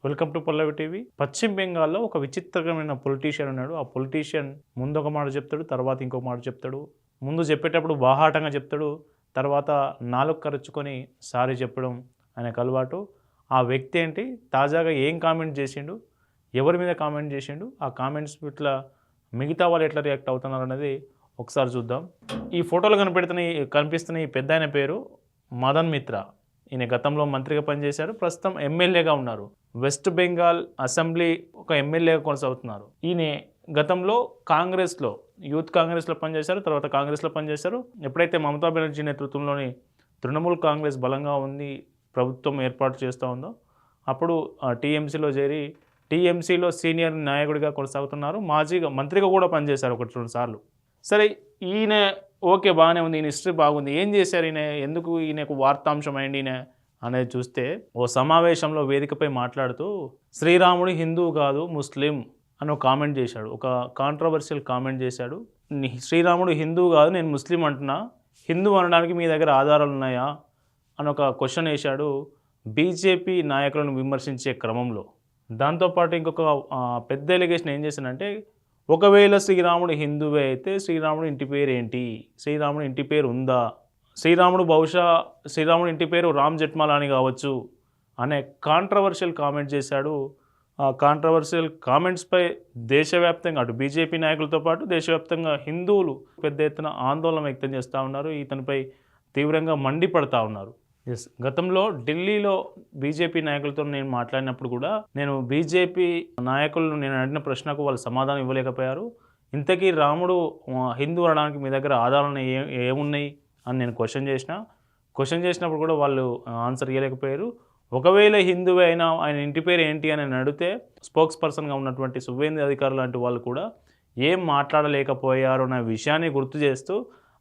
Welcome to Pallavi TV. పశ్చిమ బెంగాల్లో ఒక విచిత్రమైన పొలిటీషియన్ ఉన్నాడు. ఆ పొలిటీషియన్ ముందు ఒక మాట చెప్తాడు, తర్వాత ఇంకొక మాట చెప్తాడు. ముందు చెప్పేటప్పుడు బాహాటంగా చెప్తాడు, తర్వాత నాలుగు కరుచుకొని సారీ చెప్పడం ఆయనకు అలవాటు. ఆ వ్యక్తి ఏంటి, తాజాగా ఏం కామెంట్ చేసిండు, ఎవరి మీద కామెంట్ చేసిండు, ఆ కామెంట్స్ ఇట్లా మిగతా వాళ్ళు ఎట్లా రియాక్ట్ అవుతున్నారు అనేది ఒకసారి చూద్దాం. ఈ ఫోటోలు కనిపిస్తున్న ఈ పెద్ద ఆయన పేరు మదన్ మిత్రా. ఈయన గతంలో మంత్రిగా పనిచేశారు, ప్రస్తుతం ఎమ్మెల్యేగా ఉన్నారు. వెస్ట్ బెంగాల్ అసెంబ్లీ ఒక ఎమ్మెల్యేగా కొనసాగుతున్నారు. ఈయన గతంలో కాంగ్రెస్లో యూత్ కాంగ్రెస్లో పనిచేశారు, తర్వాత కాంగ్రెస్లో పనిచేశారు. ఎప్పుడైతే మమతా బెనర్జీ నేతృత్వంలోని తృణమూల్ కాంగ్రెస్ బలంగా ఉంది, ప్రభుత్వం ఏర్పాటు చేస్తూ ఉందో, అప్పుడు టీఎంసీలో చేరి టీఎంసీలో సీనియర్ నాయకుడిగా కొనసాగుతున్నారు. మాజీగా మంత్రిగా కూడా పనిచేశారు 1-2 సార్లు. సరే, ఈయన ఓకే బాగానే ఉంది, ఈయన హిస్టరీ బాగుంది. ఏం చేశారు ఈయన, ఎందుకు ఈయనకు వార్తాంశం అయింది ఈయన అనేది చూస్తే, ఓ సమావేశంలో వేదికపై మాట్లాడుతూ శ్రీరాముడు హిందువు కాదు ముస్లిం అని ఒక కామెంట్ చేశాడు. ఒక కాంట్రవర్షియల్ కామెంట్ చేశాడు. శ్రీరాముడు హిందువు కాదు, నేను ముస్లిం అంటున్నా, హిందూ అనడానికి మీ దగ్గర ఆధారాలు ఉన్నాయా అని ఒక క్వశ్చన్ వేశాడు బీజేపీ నాయకులను విమర్శించే క్రమంలో. దాంతోపాటు ఇంకొక పెద్ద ఎలిగేషన్ ఏం చేశానంటే, ఒకవేళ శ్రీరాముడు హిందువే అయితే శ్రీరాముడు ఇంటి పేరు ఏంటి, శ్రీరాముడు ఇంటి పేరు ఉందా, శ్రీరాముడు ఇంటి పేరు రామ్ జెట్మలాని కావచ్చు అనే కాంట్రవర్షియల్ కామెంట్ చేశాడు. ఆ కాంట్రవర్షియల్ కామెంట్స్పై దేశవ్యాప్తంగా అటు బీజేపీ నాయకులతో పాటు దేశవ్యాప్తంగా హిందువులు పెద్ద ఎత్తున ఆందోళన వ్యక్తం చేస్తూ ఉన్నారు, ఇతనిపై తీవ్రంగా మండిపడతా ఉన్నారు. గతంలో ఢిల్లీలో బీజేపీ నాయకులతో నేను మాట్లాడినప్పుడు కూడా నేను బీజేపీ నాయకులను నేను అడిగిన ప్రశ్నకు వాళ్ళు సమాధానం ఇవ్వలేకపోయారు. ఇంతకీ రాముడు హిందూ అనడానికి మీ దగ్గర ఆధారాలు ఏమున్నాయి అని నేను క్వశ్చన్ చేసినప్పుడు కూడా వాళ్ళు ఆన్సర్ ఇవ్వలేకపోయారు. ఒకవేళ హిందువే అయినా ఆయన ఇంటి పేరు ఏంటి అని నేను అడిగితే స్పోక్స్ పర్సన్గా ఉన్నటువంటి సువేంద్ర అధికారులు లాంటి వాళ్ళు కూడా ఏం మాట్లాడలేకపోయారు అనే విషయాన్ని గుర్తు చేస్తూ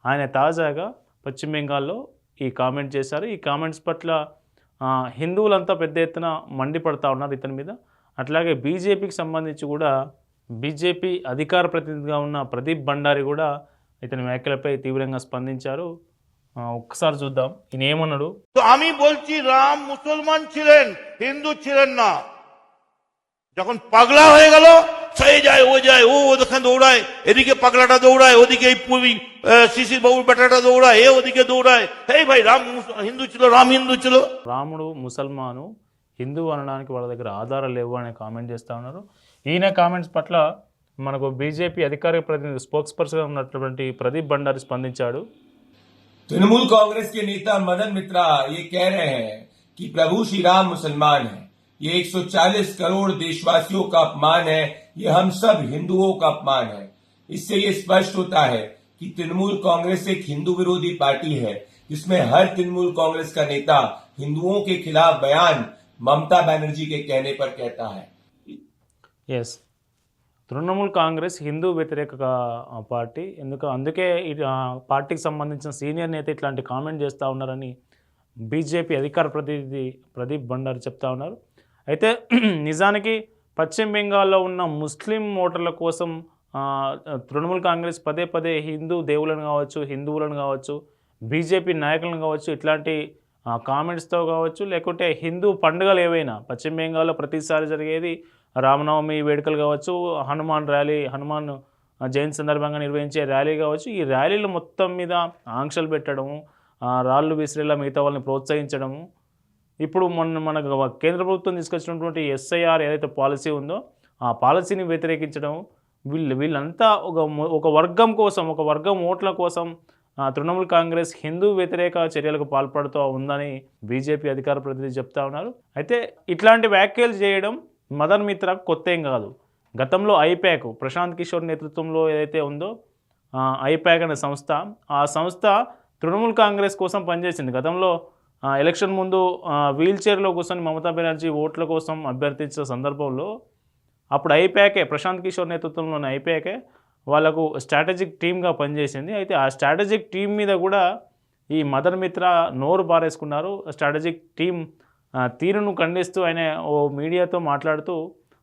ఆయన తాజాగా పశ్చిమ బెంగాల్లో ఈ కామెంట్ చేశారు. ఈ కామెంట్స్ పట్ల హిందువులంతా పెద్ద ఎత్తున మండిపడతా ఉన్నారు ఇతని మీద. అట్లాగే బీజేపీకి సంబంధించి కూడా బీజేపీ అధికార ప్రతినిధిగా ఉన్న ప్రదీప్ భండారి కూడా ఇతని వ్యాఖ్యలపై తీవ్రంగా స్పందించారు. ఒక్కసారి చూద్దాం ఈయన ఏమన్నాడు. আমি বলছি রাম মুসলমান ছিলেন, হিন্দু ছিলেন না। যখন পাগলা হয়ে গেল, সয়ে যায় ও যায়, ও ওখানে দৌড়ায়, এদিকে পাগলাটা দৌড়ায়, ওদিকে শিশির বাবুর বেটাটা দৌড়ায়, এ ওদিকে দৌড়ায়। এই ভাই রাম হিন্দু ছিল, রাম হিন্দু ছিল। రాముడు ముసల్మాను, హిందూ అనడానికి వాళ్ళ దగ్గర ఆధారాలు లేవు అనే కామెంట్ చేస్తూ ఉన్నారు. ఈయన కామెంట్స్ పట్ల మనకు బీజేపీ అధికారిక ప్రతినిధి స్పోక్స్ పర్సన్గా ఉన్నటువంటి ప్రదీప్ భండారి స్పందించాడు. तृणमूल कांग्रेस के नेता मदन मित्रा ये कह रहे हैं कि प्रभु श्री राम मुसलमान है, ये 140 करोड़ देशवासियों का अपमान है, ये हम सब हिंदुओं का अपमान है। इससे ये स्पष्ट होता है कि तृणमूल कांग्रेस एक हिंदू विरोधी पार्टी है, जिसमें हर तृणमूल कांग्रेस का नेता हिंदुओं के खिलाफ बयान ममता बनर्जी के कहने पर कहता है। ఎస్, తృణమూల్ కాంగ్రెస్ హిందూ వ్యతిరేక పార్టీ, అందుకే ఈ పార్టీకి సంబంధించిన సీనియర్ నేత ఇట్లాంటి కామెంట్ చేస్తూ ఉన్నారని బీజేపీ అధికార ప్రతినిధి ప్రదీప్ భండారి చెప్తా ఉన్నారు. అయితే నిజానికి పశ్చిమ బెంగాల్లో ఉన్న ముస్లిం ఓటర్ల కోసం తృణమూల్ కాంగ్రెస్ పదే పదే హిందూ దేవులను కావచ్చు, హిందువులను కావచ్చు, బీజేపీ నాయకులను కావచ్చు, ఇట్లాంటి కామెంట్స్తో కావచ్చు, లేకుంటే హిందూ పండుగలు ఏవైనా పశ్చిమ బెంగాల్లో ప్రతిసారి జరిగేది రామనవమి వేడుకలు కావచ్చు, హనుమాన్ జయంతి సందర్భంగా నిర్వహించే ర్యాలీ కావచ్చు, ఈ ర్యాలీలు మొత్తం మీద ఆంక్షలు పెట్టడము, రాళ్ళు విసిరేలా మిగతా వాళ్ళని ప్రోత్సహించడము, ఇప్పుడు మనకు కేంద్ర ప్రభుత్వం తీసుకొచ్చినటువంటి ఎస్ఐఆర్ ఏదైతే పాలసీ ఉందో ఆ పాలసీని వ్యతిరేకించడం, వీళ్ళంతా ఒక వర్గం కోసం, ఒక వర్గం ఓట్ల కోసం తృణమూల్ కాంగ్రెస్ హిందూ వ్యతిరేక చర్యలకు పాల్పడుతూ ఉందని బీజేపీ అధికార ప్రతినిధి చెప్తా ఉన్నారు. అయితే ఇట్లాంటి వ్యాఖ్యలు చేయడం మదన్ మిత్రా కొత్త ఏం కాదు. గతంలో ఐప్యాక్ ప్రశాంత్ కిషోర్ నేతృత్వంలో ఏదైతే ఉందో ఐప్యాక్ అనే సంస్థ, ఆ సంస్థ తృణమూల్ కాంగ్రెస్ కోసం పనిచేసింది. గతంలో ఎలక్షన్ ముందు వీల్ చైర్లో కూర్చొని మమతా బెనర్జీ ఓట్ల కోసం అభ్యర్థించిన సందర్భంలో అప్పుడు ఐప్యాకే, ప్రశాంత్ కిషోర్ నేతృత్వంలోని ఐప్యాకే వాళ్ళకు స్ట్రాటజిక్ టీమ్గా పనిచేసింది. అయితే ఆ స్ట్రాటజిక్ టీం మీద కూడా ఈ మదన్ మిత్రా నోరు పారేసుకున్నారు. స్ట్రాటజిక్ టీం తీరును ఖండిస్తూ ఆయన ఓ మీడియాతో మాట్లాడుతూ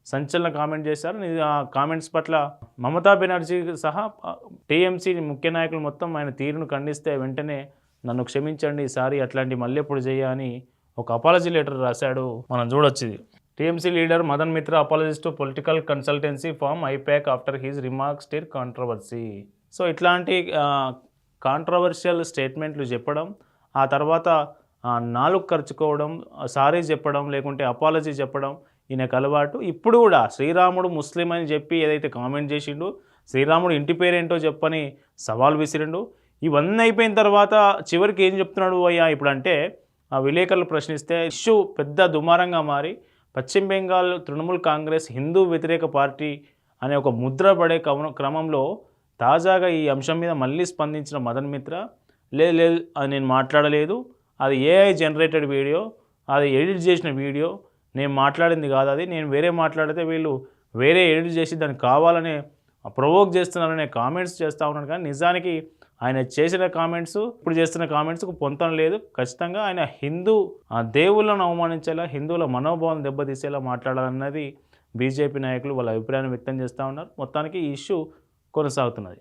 సంచలన కామెంట్ చేశారు. ఆ కామెంట్స్ పట్ల మమతా బెనర్జీ సహా టీఎంసీ ముఖ్య నాయకులు మొత్తం ఆయన తీరును ఖండిస్తే వెంటనే నన్ను క్షమించండి, ఈసారి అట్లాంటి మళ్ళీ ఎప్పుడు చేయని ఒక అపాలజీ లెటర్ రాశాడు. మనం చూడొచ్చు. TMC leader Madan Mitra apologies to political consultancy firm IPAC after his remarks stir controversy. So ఇట్లాంటి కాంట్రవర్షియల్ స్టేట్మెంట్లు చెప్పడం, ఆ తర్వాత నాలుగు ఖర్చుకోవడం, సారీ చెప్పడం, లేకుంటే అపాలజీ చెప్పడం ఈయనకు అలవాటు. ఇప్పుడు కూడా శ్రీరాముడు ముస్లిం అని చెప్పి ఏదైతే కామెంట్ చేసిండు, శ్రీరాముడు ఇంటి పేరేంటో చెప్పని సవాల్ విసిరిండు. ఇవన్నీ అయిపోయిన తర్వాత చివరికి ఏం చెప్తున్నాడు అయ్యా ఇప్పుడు అంటే, ఆ విలేకరులు ప్రశ్నిస్తే ఇష్యూ పెద్ద దుమారంగా మారి పశ్చిమ బెంగాల్ తృణమూల్ కాంగ్రెస్ హిందూ వ్యతిరేక పార్టీ అనే ఒక ముద్ర పడే క్రమంలో తాజాగా ఈ అంశం మీద మళ్ళీ స్పందించిన మదన్ మిత్రా, లేదు అది నేను మాట్లాడలేదు, అది ఏఐ జనరేటెడ్ వీడియో, అది ఎడిట్ చేసిన వీడియో, నేను మాట్లాడింది కాదు, అది నేను వేరే మాట్లాడితే వీళ్ళు వేరే ఎడిట్ చేసి దాన్ని కావాలనే ప్రొవోక్ చేస్తున్నారనే కామెంట్స్ చేస్తూ ఉన్నాడు. కానీ నిజానికి ఆయన చేసిన కామెంట్స్ ఇప్పుడు చేస్తున్న కామెంట్స్కు పొంతం లేదు. ఖచ్చితంగా ఆయన హిందూ దేవుళ్ళను అవమానించేలా, హిందువుల మనోభావం దెబ్బతీసేలా మాట్లాడాలన్నది బీజేపీ నాయకులు వాళ్ళ అభిప్రాయాన్ని వ్యక్తం చేస్తూ ఉన్నారు. మొత్తానికి ఈ ఇష్యూ కొనసాగుతున్నది.